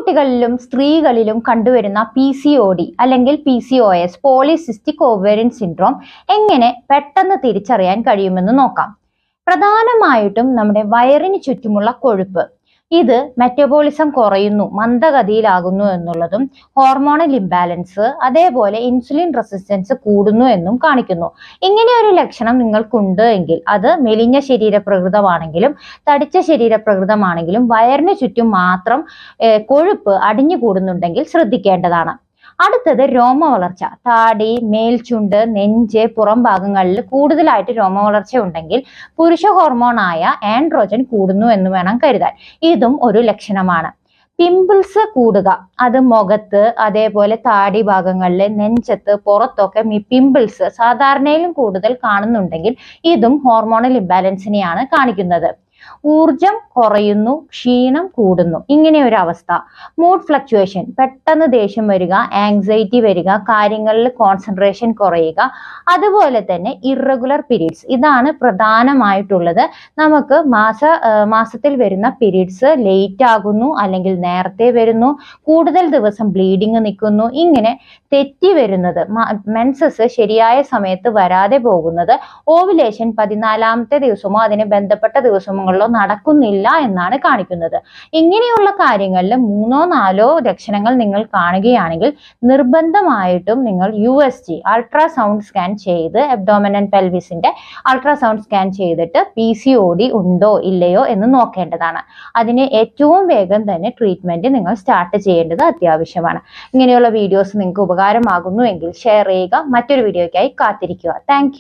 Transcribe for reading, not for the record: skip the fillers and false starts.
പെൺകുട്ടികളിലും സ്ത്രീകളിലും കണ്ടുവരുന്ന PCOD അല്ലെങ്കിൽ PCOS polycystic ovarian syndrome എങ്ങനെ പെട്ടെന്ന് തിരിച്ചറിയാൻ കഴിയുമെന്ന് നോക്കാം. പ്രധാനമായിട്ടും നമ്മുടെ വയറിന് ചുറ്റുമുള്ള കൊഴുപ്പ് ഇത് മെറ്റബോളിസം കുറയുന്നു, മന്ദഗതിയിലാകുന്നു എന്നുള്ളതും ഹോർമോണൽ ഇംബാലൻസ് അതേപോലെ ഇൻസുലിൻ റെസിസ്റ്റൻസ് കൂടുന്നു എന്നും കാണിക്കുന്നു. ഇങ്ങനെ ഒരു ലക്ഷണം നിങ്ങൾക്കുണ്ട് എങ്കിൽ അത് മെലിഞ്ഞ ശരീരപ്രകൃതമാണെങ്കിലും തടിച്ച ശരീരപ്രകൃതമാണെങ്കിലും വയറിന് ചുറ്റും മാത്രം കൊഴുപ്പ് അടിഞ്ഞു കൂടുന്നുണ്ടെങ്കിൽ ശ്രദ്ധിക്കേണ്ടതാണ്. അടുത്തത് രോമവളർച്ച. താടി, മേൽചുണ്ട്, നെഞ്ച്, പുറം ഭാഗങ്ങളിൽ കൂടുതലായിട്ട് രോമവളർച്ച ഉണ്ടെങ്കിൽ പുരുഷ ഹോർമോണായ ആൻഡ്രോജൻ കൂടുന്നു എന്ന് വേണം കരുതാൻ. ഇതും ഒരു ലക്ഷണമാണ്. പിമ്പിൾസ് കൂടുക, അത് മുഖത്ത് അതേപോലെ താടി ഭാഗങ്ങളിൽ, നെഞ്ചത്ത്, പുറത്തൊക്കെ പിമ്പിൾസ് സാധാരണയിലും കൂടുതൽ കാണുന്നുണ്ടെങ്കിൽ ഇതും ഹോർമോണൽ ഇംബാലൻസിനെയാണ് കാണിക്കുന്നത്. ഊർജം കുറയുന്നു, ക്ഷീണം കൂടുന്നു, ഇങ്ങനെ ഒരു അവസ്ഥ. മൂഡ് ഫ്ലക്ച്വേഷൻ, പെട്ടെന്ന് ദേഷ്യം വരിക, ആങ്സൈറ്റി വരിക, കാര്യങ്ങളിൽ കോൺസെൻട്രേഷൻ കുറയുക, അതുപോലെ തന്നെ ഇറഗുലർ പീരീഡ്സ്, ഇതാണ് പ്രധാനമായിട്ടുള്ളത്. നമുക്ക് മാസത്തിൽ വരുന്ന പീരീഡ്സ് ലേറ്റ് ആകുന്നു അല്ലെങ്കിൽ നേരത്തെ വരുന്നു, കൂടുതൽ ദിവസം ബ്ലീഡിങ് നിൽക്കുന്നു, ഇങ്ങനെ തെറ്റി വരുന്നത്, മെൻസസ് ശരിയായ സമയത്ത് വരാതെ പോകുന്നത്, ഓവുലേഷൻ 14ാമത്തെ ദിവസമോ അതിന് ബന്ധപ്പെട്ട ദിവസമോ നടക്കുന്നില്ല എന്നാണ് കാണിക്കുന്നത്. ഇങ്ങനെയുള്ള കാര്യങ്ങളിൽ 3ഓ 4ഓ ലക്ഷണങ്ങൾ നിങ്ങൾ കാണുകയാണെങ്കിൽ നിർബന്ധമായിട്ടും നിങ്ങൾ USG അൾട്രാസൗണ്ട് സ്കാൻ ചെയ്ത് അബ്ഡോമൻ ആൻഡ് പെൽവിസിന്റെ അൾട്രാസൗണ്ട് സ്കാൻ ചെയ്തിട്ട് PCOD ഉണ്ടോ ഇല്ലയോ എന്ന് നോക്കേണ്ടതാണ്. അതിന് ഏറ്റവും വേഗം തന്നെ ട്രീറ്റ്മെന്റ് നിങ്ങൾ സ്റ്റാർട്ട് ചെയ്യേണ്ടത് അത്യാവശ്യമാണ്. ഇങ്ങനെയുള്ള വീഡിയോസ് നിങ്ങൾക്ക് ഉപകാരമാകുന്നു എങ്കിൽ ഷെയർ ചെയ്യുക. മറ്റൊരു വീഡിയോയ്ക്കായി കാത്തിരിക്കുക. താങ്ക്